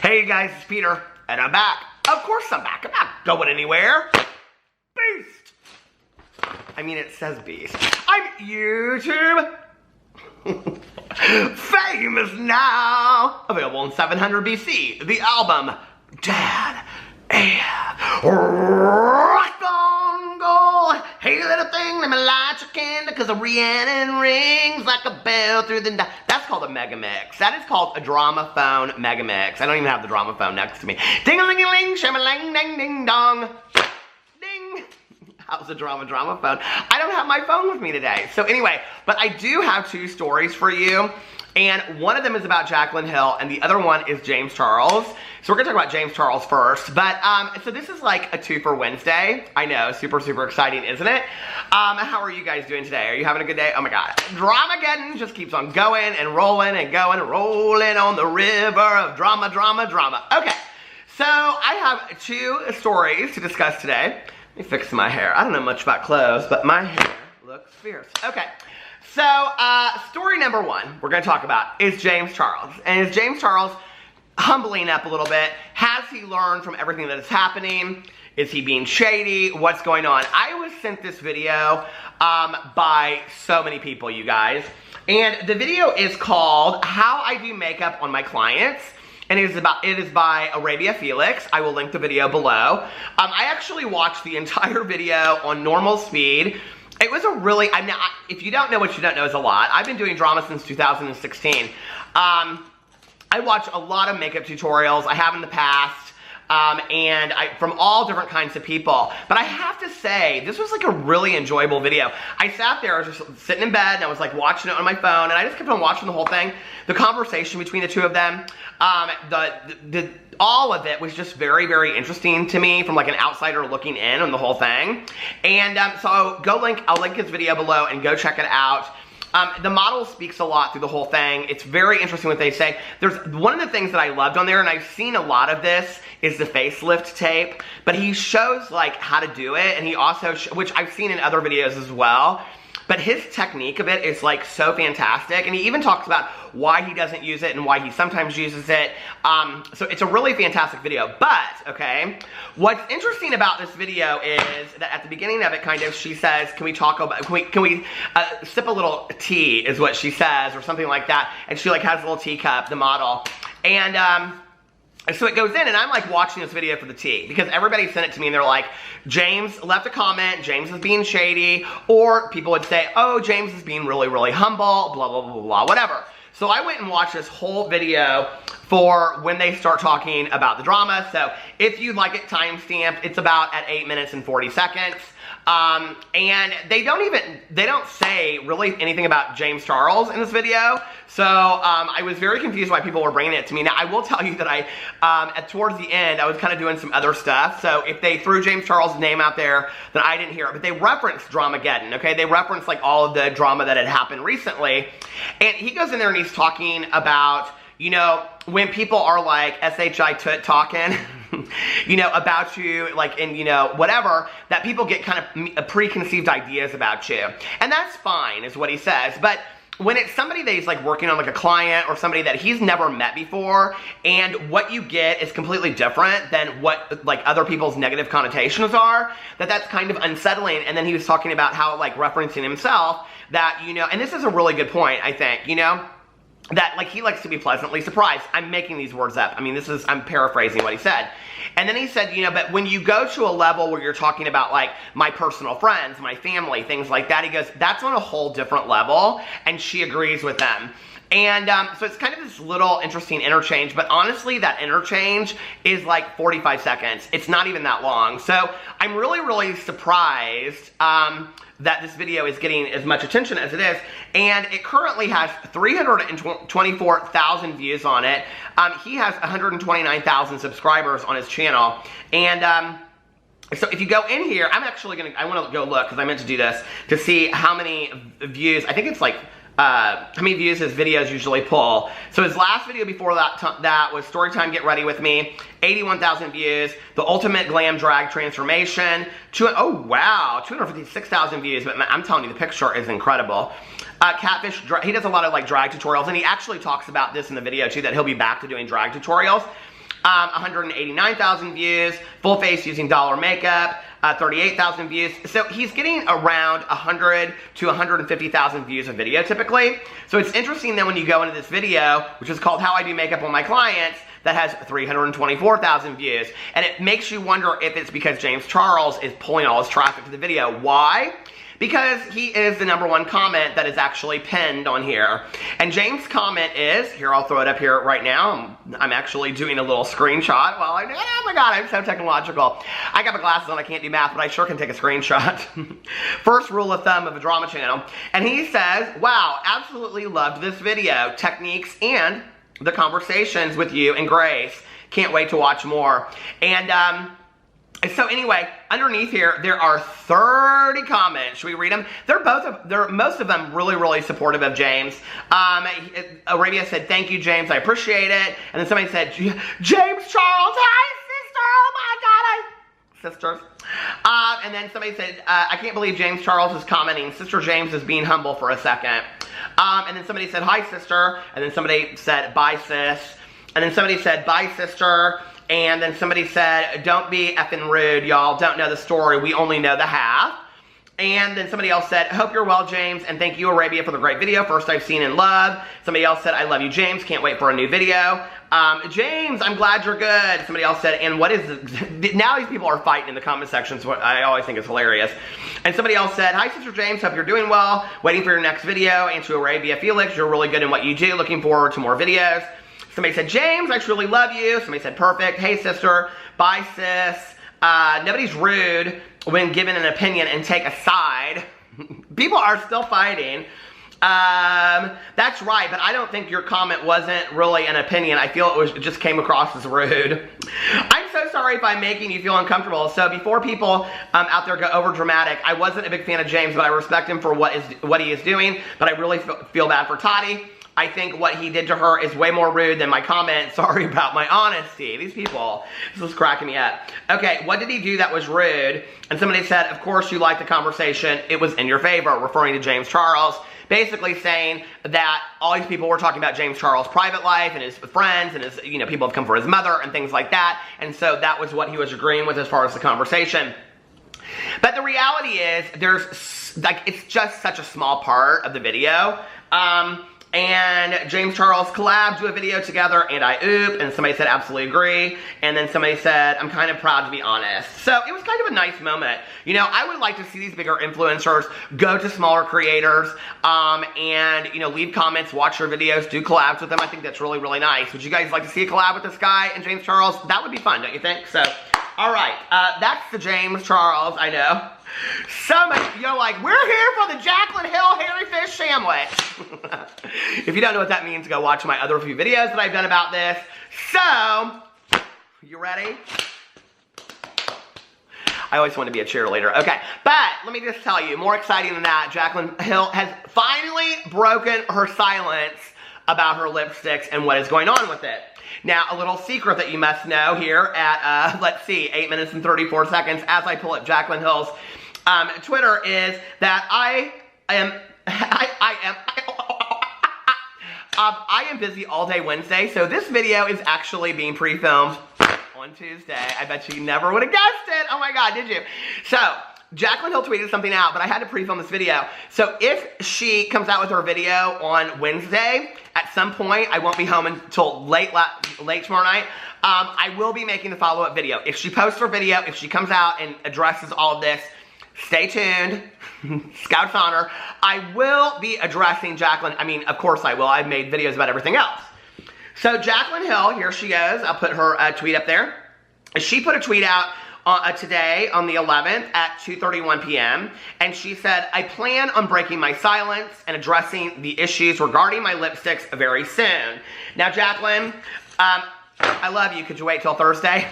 Hey guys, it's Peter, and I'm back. Of course I'm back. I'm not going anywhere. Beast. I mean, it says beast. I'm YouTube. Famous now. Available in 700 BC. The album, Dad and Rock on Gold. Hey little thing, let me light your candle, cause a Rhiannon rings like a bell through the night. That's called a mega mix. That is called a drama phone mega mix. I don't even have the drama phone next to me. Ding-a-ling-a-ling, sham-a-lang, ding ding dong. Ding. How's the drama phone? I don't have my phone with me today. So anyway, but I do have two stories for you. And one of them is about Jaclyn Hill, and the other one is James Charles. So we're gonna talk about James Charles first. But, so this is like a 2 for Wednesday. I know, super, super exciting, isn't it? How are you guys doing today? Are you having a good day? Oh my God. Dramageddon just keeps on going and rolling and going and rolling on the river of drama, drama, drama. Okay, so I have 2 stories to discuss today. Let me fix my hair. I don't know much about clothes, but my hair looks fierce. Okay. So, story number 1 we're going to talk about is James Charles. And is James Charles humbling up a little bit? Has he learned from everything that is happening? Is he being shady? What's going on? I was sent this video by so many people, you guys. And the video is called How I Do Makeup on My Clients. And it is by Arabia Felix. I will link the video below. I actually watched the entire video on normal speed. It was a really, if you don't know what you don't know is a lot. I've been doing drama since 2016. I watch a lot of makeup tutorials. I have in the past. And from all different kinds of people. But I have to say, this was like a really enjoyable video. I sat there, I was just sitting in bed, and I was like watching it on my phone, and I just kept on watching the whole thing. The conversation between the two of them, all of it was just very, very interesting to me from like an outsider looking in on the whole thing. And so I'll link his video below and go check it out. The model speaks a lot through the whole thing. It's very interesting what they say. There's one of the things that I loved on there, and I've seen a lot of this, is the facelift tape. But he shows like how to do it, and he also, which I've seen in other videos as well. But his technique of it is like so fantastic, and he even talks about why he doesn't use it and why he sometimes uses it. So it's a really fantastic video. But, okay, what's interesting about this video is that at the beginning of it, kind of, she says, can we sip a little tea, is what she says, or something like that. And she like has a little teacup, the model. And, so it goes in, and I'm like watching this video for the tea, because everybody sent it to me and they're like, James left a comment, James is being shady, or people would say, oh, James is being really, really humble, blah, blah, blah, blah, blah, whatever. So I went and watched this whole video for when they start talking about the drama. So if you'd like it timestamped, it's about at 8 minutes and 40 seconds. And they don't say really anything about James Charles in this video. So, I was very confused why people were bringing it to me. Now, I will tell you that towards the end, I was kind of doing some other stuff. So, if they threw James Charles' name out there, then I didn't hear it. But they referenced Dramageddon, okay? They referenced, like, all of the drama that had happened recently. And he goes in there and he's talking about, you know, when people are like SHI toot talking, you know, about you, like, and, you know, whatever, that people get kind of preconceived ideas about you. And that's fine, is what he says. But when it's somebody that he's like working on, like a client or somebody that he's never met before, and what you get is completely different than what like other people's negative connotations are, that's kind of unsettling. And then he was talking about how, like, referencing himself, that, you know, and this is a really good point, I think, you know, that, like, he likes to be pleasantly surprised. I'm making these words up. I mean, I'm paraphrasing what he said. And then he said, you know, but when you go to a level where you're talking about, like, my personal friends, my family, things like that, he goes, that's on a whole different level, and she agrees with them. And so it's kind of this little interesting interchange, but honestly, that interchange is like 45 seconds. It's not even that long. So I'm really, really surprised that this video is getting as much attention as it is, and it currently has 324,000 views on it. He has 129,000 subscribers on his channel, and so if you go in here, I want to go look, because I meant to do this, to see how many views. I think it's like, how many views his videos usually pull. So his last video before that was Storytime Get Ready With Me, 81,000 views. The Ultimate Glam Drag Transformation, oh wow, 256,000 views, but I'm telling you, the picture is incredible. Catfish, he does a lot of like drag tutorials, and he actually talks about this in the video too, that he'll be back to doing drag tutorials. 189,000 views. Full face using dollar makeup, 38,000 views. So he's getting around 100 to 150,000 views a video typically. So it's interesting that when you go into this video, which is called How I Do Makeup on My Clients, that has 324,000 views. And it makes you wonder if it's because James Charles is pulling all his traffic to the video. Why? Because he is the #1 comment that is actually pinned on here. And James' comment is, here, I'll throw it up here right now. I'm actually doing a little screenshot while oh my God, I'm so technological. I got my glasses on, I can't do math, but I sure can take a screenshot. First rule of thumb of a drama channel. And he says, wow, absolutely loved this video, techniques and the conversations with you and Grace. Can't wait to watch more. And so anyway, underneath here, there are 30 comments. Should we read them? They're most of them really supportive of James. Arabia said, thank you, James. I appreciate it. And then somebody said, James Charles, hi, sister. Oh my God, sisters. And then somebody said, I can't believe James Charles is commenting. Sister James is being humble for a second. And then somebody said, hi, sister. And then somebody said, bye, sis. And then somebody said, bye, sister. And then somebody said, don't be effing rude, y'all. Don't know the story. We only know the half. And then somebody else said, hope you're well, James. And thank you, Arabia, for the great video. First I've seen in love. Somebody else said, I love you, James. Can't wait for a new video. James, I'm glad you're good. Somebody else said, and what is this? Now these people are fighting in the comment sections, what I always think is hilarious. And somebody else said, hi, Sister James. Hope you're doing well. Waiting for your next video. And to Arabia Felix, you're really good in what you do. Looking forward to more videos. Somebody said, James, I truly love you. Somebody said, perfect. Hey, sister. Bye, sis. Nobody's rude when given an opinion and take a side. People are still fighting. That's right, but I don't think your comment wasn't really an opinion. I feel it just came across as rude. I'm so sorry if I'm making you feel uncomfortable. So before people out there go over dramatic, I wasn't a big fan of James, but I respect him for what he is doing. But I really feel bad for Toddy. I think what he did to her is way more rude than my comment. Sorry about my honesty. These people, this was cracking me up. Okay, what did he do that was rude? And somebody said, of course you liked the conversation. It was in your favor, referring to James Charles. Basically saying that all these people were talking about James Charles' private life and his friends and his, people have come for his mother and things like that. And so that was what he was agreeing with as far as the conversation. But the reality is, it's just such a small part of the video. And James Charles collabed, do a video together, and I oop, and somebody said absolutely agree, and then somebody said I'm kind of proud to be honest. So it was kind of a nice moment. I would like to see these bigger influencers go to smaller creators, and leave comments, watch your videos, do collabs with them. I think that's really nice. Would you guys like to see a collab with this guy and James Charles? That would be fun, don't you think? So, all right, that's the James Charles, I know. So much, like, we're here for the Jaclyn Hill Hairy Fish Sandwich. If you don't know what that means, go watch my other few videos that I've done about this. So, you ready? I always want to be a cheerleader. Okay, but let me just tell you, more exciting than that, Jaclyn Hill has finally broken her silence about her lipsticks and what is going on with it. Now, a little secret that you must know here at, let's see, 8 minutes and 34 seconds as I pull up Jaclyn Hill's Twitter is that I am busy all day Wednesday, so this video is actually being pre-filmed on Tuesday. I bet you never would have guessed it. Oh my God, did you? So, Jaclyn Hill tweeted something out, but I had to pre-film this video. So if she comes out with her video on Wednesday, at some point, I won't be home until late tomorrow night, I will be making the follow-up video. If she posts her video, if she comes out and addresses all of this, stay tuned. Scout's honor. I will be addressing Jaclyn. I mean, of course I will. I've made videos about everything else. So Jaclyn Hill, here she goes. I'll put her tweet up there. She put a tweet out today on the 11th at 2:31 p.m. and she said, I plan on breaking my silence and addressing the issues regarding my lipsticks very soon. Now, Jaclyn, I love you. Could you wait till Thursday?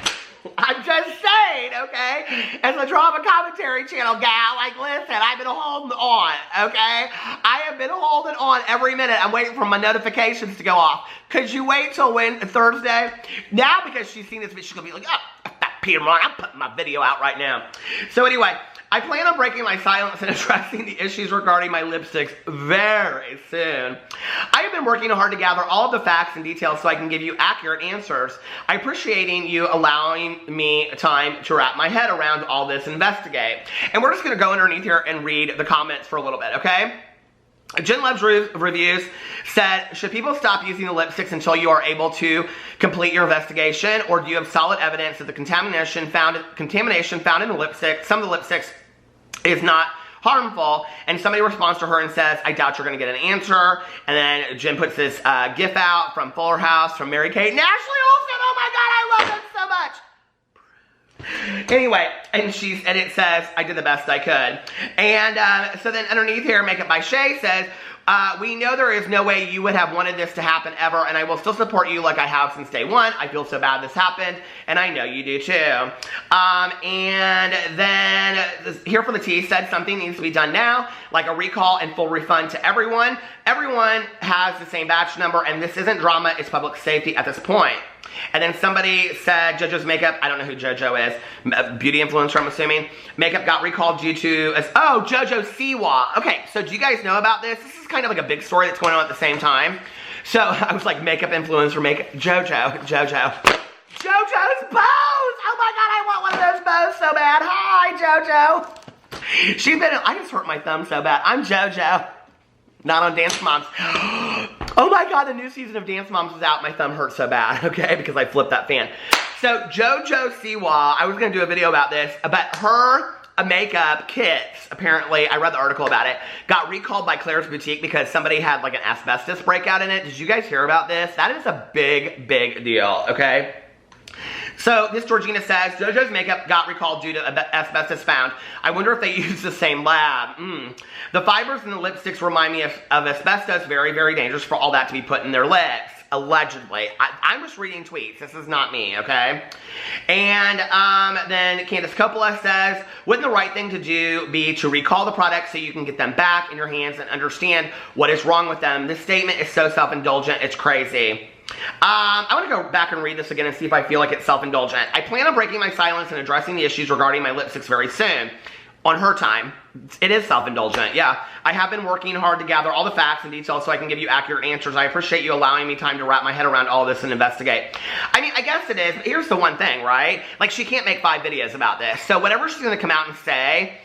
I'm just saying, okay? As a drama commentary channel gal, like, listen, I've been holding on, okay? I have been holding on every minute. I'm waiting for my notifications to go off. Could you wait till Thursday? Now, because she's seen this video, she's gonna be like, oh, Peter Monn, I'm putting my video out right now. So anyway, I plan on breaking my silence and addressing the issues regarding my lipsticks very soon. I have been working hard to gather all of the facts and details so I can give you accurate answers. I appreciating you allowing me time to wrap my head around all this and investigate. And we're just going to go underneath here and read the comments for a little bit, okay? Jen Loves Reviews said, should people stop using the lipsticks until you are able to complete your investigation, or do you have solid evidence that the contamination found in the lipstick, some of the lipsticks, is not harmful? And somebody responds to her and says, I doubt you're going to get an answer. And then Jen puts this gif out from Fuller House from Mary-Kate and Ashley Olsen. Oh my God, I love them so much. Anyway, and it says, I did the best I could. And so then underneath here, Makeup by Shay says, we know there is no way you would have wanted this to happen ever, and I will still support you like I have since day one. I feel so bad this happened, and I know you do too. And then Here for the Tea said something needs to be done now, like a recall and full refund to everyone. Everyone has the same batch number, and this isn't drama, it's public safety at this point. And then somebody said JoJo's makeup, I don't know who JoJo is, beauty influencer I'm assuming, makeup got recalled due to, JoJo Siwa. Okay, so do you guys know about this? This is kind of like a big story that's going on at the same time. So I was like, makeup influencer, JoJo's bows! Oh my God, I want one of those bows so bad. Hi, JoJo. I just hurt my thumb so bad. I'm JoJo. Not on Dance Moms. Oh my God, the new season of Dance Moms is out. My thumb hurts so bad, okay, because I flipped that fan. So JoJo Siwa, I was going to do a video about this, but her makeup kits, apparently, I read the article about it, got recalled by Claire's Boutique because somebody had like an asbestos breakout in it. Did you guys hear about this? That is a big, big deal, okay? So this Georgina says, JoJo's makeup got recalled due to asbestos found. I wonder if they used the same lab. The fibers in the lipsticks remind me of asbestos. Very, very dangerous for all that to be put in their lips. Allegedly. I'm just reading tweets. This is not me, okay? And then Candace Coppola says, wouldn't the right thing to do be to recall the products so you can get them back in your hands and understand what is wrong with them? This statement is so self-indulgent, it's crazy. I want to go back and read this again and see if I feel like it's self-indulgent. I plan on breaking my silence and addressing the issues regarding my lipsticks very soon. On her time. It is self-indulgent, yeah. I have been working hard to gather all the facts and details so I can give you accurate answers. I appreciate you allowing me time to wrap my head around all this and investigate. I mean, I guess it is, but here's the one thing, right? Like, she can't make 5 videos about this. So whatever she's going to come out and say,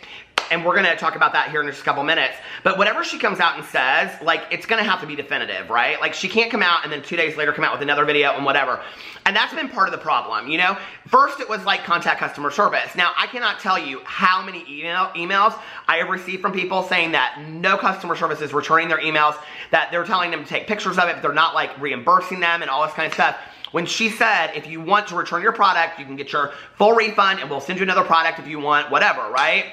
and we're going to talk about that here in just a couple minutes, but whatever she comes out and says, like, it's going to have to be definitive, right? Like, she can't come out and then 2 days later come out with another video and whatever. And that's been part of the problem, you know? First, it was like contact customer service. Now, I cannot tell you how many emails I have received from people saying that no customer service is returning their emails, that they're telling them to take pictures of it, but they're not, like, reimbursing them and all this kind of stuff. When she said, if you want to return your product, you can get your full refund and we'll send you another product if you want, whatever, right?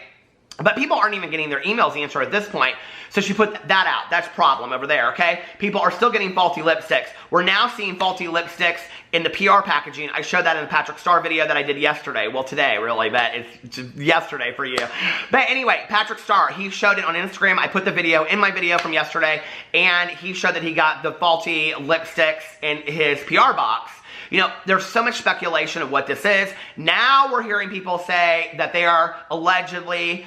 But people aren't even getting their emails answered at this point. So she put that out. That's a problem over there, okay? People are still getting faulty lipsticks. We're now seeing faulty lipsticks in the PR packaging. I showed that in the Patrick Starr video that I did yesterday. Well, today, really, but it's just yesterday for you. But anyway, Patrick Starr, he showed it on Instagram. I put the video in my video from yesterday, and he showed that he got the faulty lipsticks in his PR box. You know, there's so much speculation of what this is. Now we're hearing people say that they are allegedly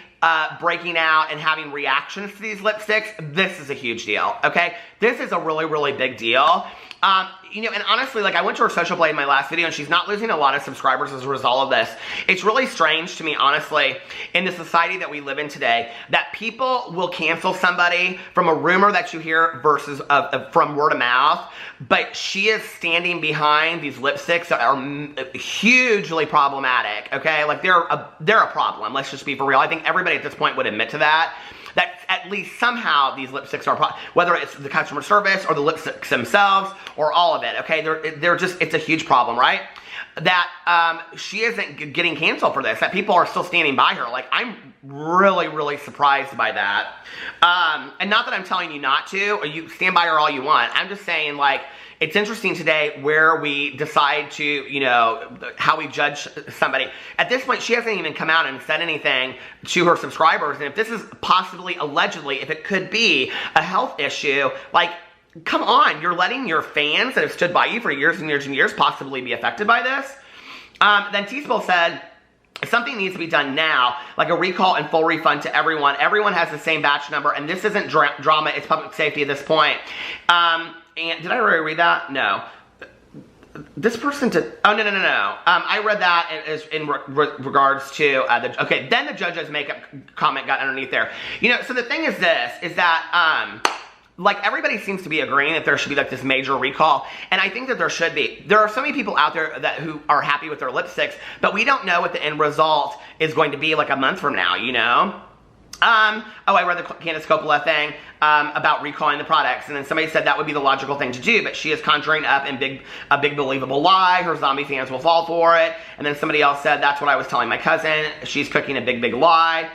breaking out and having reactions to these lipsticks. This is a huge deal, okay? This is a really, really big deal. You know, and honestly, like, I went to her social blade in my last video, and she's not losing a lot of subscribers as a result of this. It's really strange to me, honestly, in the society that we live in today, that people will cancel somebody from a rumor that you hear versus from word of mouth, but she is standing behind these lipsticks that are hugely problematic, okay? Like, they're a problem, let's just be for real. I think everybody at this point would admit to that. That at least somehow these lipsticks are, whether it's the customer service or the lipsticks themselves or all of it, okay? They're just, it's a huge problem, right? That she isn't getting canceled for this, that people are still standing by her. Like, I'm really, really surprised by that. And not that I'm telling you not to, or you stand by her all you want. I'm just saying, like, it's interesting today where we decide to, you know, how we judge somebody. At this point, she hasn't even come out and said anything to her subscribers. And if this is possibly, allegedly, if it could be a health issue, like, come on, you're letting your fans that have stood by you for years and years and years possibly be affected by this? Then T-Spill said, something needs to be done now, like a recall and full refund to everyone. Everyone has the same batch number, and this isn't drama, it's public safety at this point. And did I already read that? No. This person did, oh, no. I read that in regards to, okay, then the judge's makeup comment got underneath there. You know, so the thing is this, is that, like, everybody seems to be agreeing that there should be, like, this major recall, and I think that there should be. There are so many people out there who are happy with their lipsticks, but we don't know what the end result is going to be, like, a month from now, you know? Oh, I read the Candace Coppola thing about recalling the products, and then somebody said that would be the logical thing to do, but she is conjuring up a big believable lie. Her zombie fans will fall for it. And then somebody else said, that's what I was telling my cousin. She's cooking a big lie.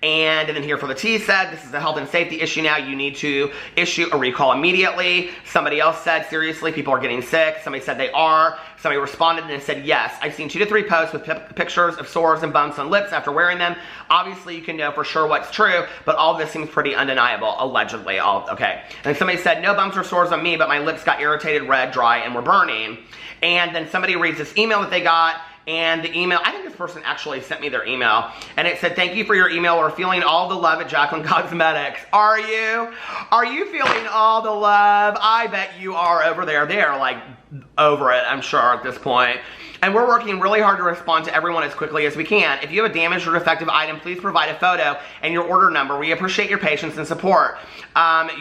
And then here for the T said, this is a health and safety issue now. You need to issue a recall immediately. Somebody else said, seriously, people are getting sick. Somebody said they are. Somebody responded and said, yes. I've seen 2 to 3 posts with pictures of sores and bumps on lips after wearing them. Obviously, you can know for sure what's true, but all of this seems pretty undeniable, allegedly. Okay. And somebody said, no bumps or sores on me, but my lips got irritated, red, dry, and were burning. And then somebody reads this email that they got, and the email, I think this person actually sent me their email, and it said, thank you for your email. We're feeling all the love at Jaclyn Cosmetics. Are you? Are you feeling all the love? I bet you are over there. They are, like, over it, I'm sure, at this point. And we're working really hard to respond to everyone as quickly as we can. If you have a damaged or defective item, please provide a photo and your order number. We appreciate your patience and support.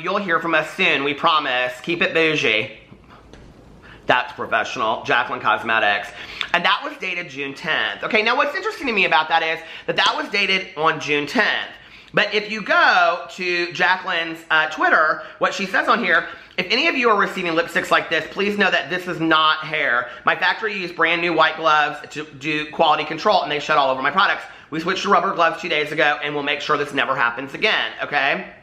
You'll hear from us soon, we promise. Keep it bougie. That's professional. Jaclyn Cosmetics. And that was dated June 10th. Okay, now what's interesting to me about that is that was dated on June 10th. But if you go to Jaclyn's Twitter, what she says on here, if any of you are receiving lipsticks like this, please know that this is not hair. My factory used brand new white gloves to do quality control, and they shed all over my products. We switched to rubber gloves 2 days ago, and we'll make sure this never happens again, okay?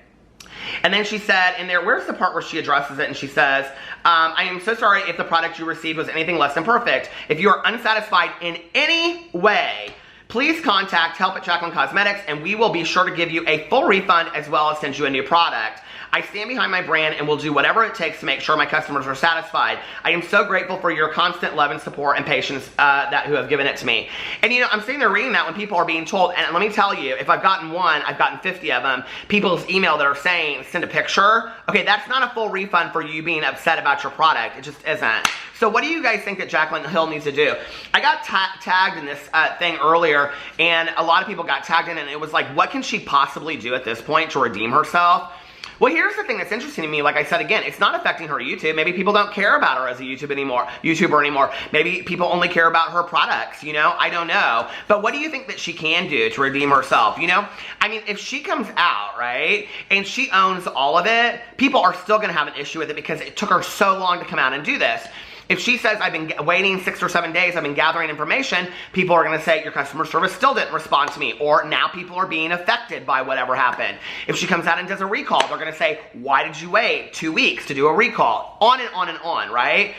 And then she said in there, where's the part where she addresses it, and she says, I am so sorry if the product you received was anything less than perfect. If you are unsatisfied in any way, please contact help at Jaclyn Cosmetics, and we will be sure to give you a full refund as well as send you a new product. I stand behind my brand and will do whatever it takes to make sure my customers are satisfied. I am so grateful for your constant love and support and patience who have given it to me. And you know, I'm sitting there reading that when people are being told, and let me tell you, if I've gotten one, I've gotten 50 of them, people's email that are saying, send a picture. Okay, that's not a full refund for you being upset about your product. It just isn't. So what do you guys think that Jaclyn Hill needs to do? I got tagged in this thing earlier, and a lot of people got tagged in, and it was like, what can she possibly do at this point to redeem herself? Well, here's the thing that's interesting to me. Like I said, again, it's not affecting her YouTube. Maybe people don't care about her as a YouTuber anymore. Maybe people only care about her products, you know? I don't know. But what do you think that she can do to redeem herself, you know? I mean, if she comes out, right, and she owns all of it, people are still going to have an issue with it because it took her so long to come out and do this. If she says, I've been waiting 6 or 7 days, I've been gathering information, people are going to say, your customer service still didn't respond to me, or now people are being affected by whatever happened. If she comes out and does a recall, they're going to say, why did you wait 2 weeks to do a recall? On and on and on, right?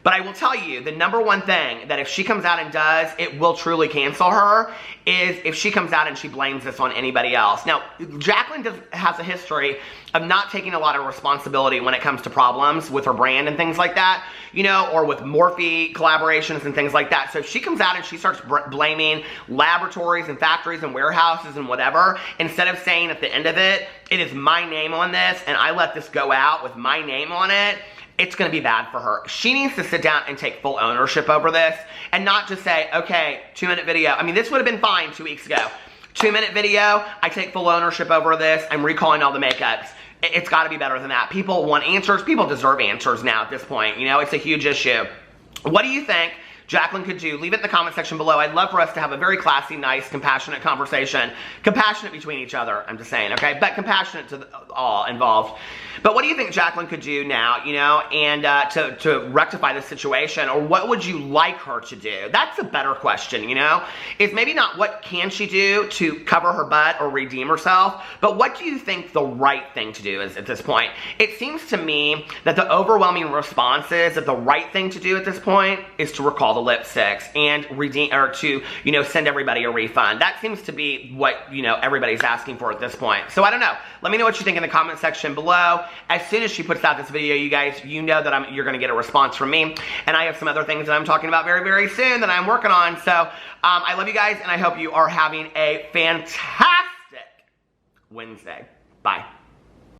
But I will tell you, the number one thing that if she comes out and does, it will truly cancel her, is if she comes out and she blames this on anybody else. Now, Jaclyn has a history of not taking a lot of responsibility when it comes to problems with her brand and things like that, you know, or with Morphe collaborations and things like that. So if she comes out and she starts blaming laboratories and factories and warehouses and whatever, instead of saying at the end of it, it is my name on this and I let this go out with my name on it, it's going to be bad for her. She needs to sit down and take full ownership over this and not just say, okay, 2-minute video. I mean, this would have been fine 2 weeks ago. 2-minute video, I take full ownership over this. I'm recalling all the makeups. It's got to be better than that. People want answers. People deserve answers now at this point. You know, it's a huge issue. What do you think Jaclyn could do? Leave it in the comment section below. I'd love for us to have a very classy, nice, compassionate conversation. Compassionate between each other, I'm just saying, okay? But compassionate to all involved. But what do you think Jaclyn could do now, you know, and to rectify this situation? Or what would you like her to do? That's a better question, you know? It's maybe not what can she do to cover her butt or redeem herself, but what do you think the right thing to do is at this point? It seems to me that the overwhelming response is that the right thing to do at this point is to recall the the lipsticks and redeem, or to, you know, send everybody a refund. That seems to be what, you know, everybody's asking for at this point. So I don't know. Let me know what you think in the comment section below. As soon as she puts out this video, you guys, you know that you're going to get a response from me. And I have some other things that I'm talking about very, very soon that I'm working on. So I love you guys, and I hope you are having a fantastic Wednesday. Bye.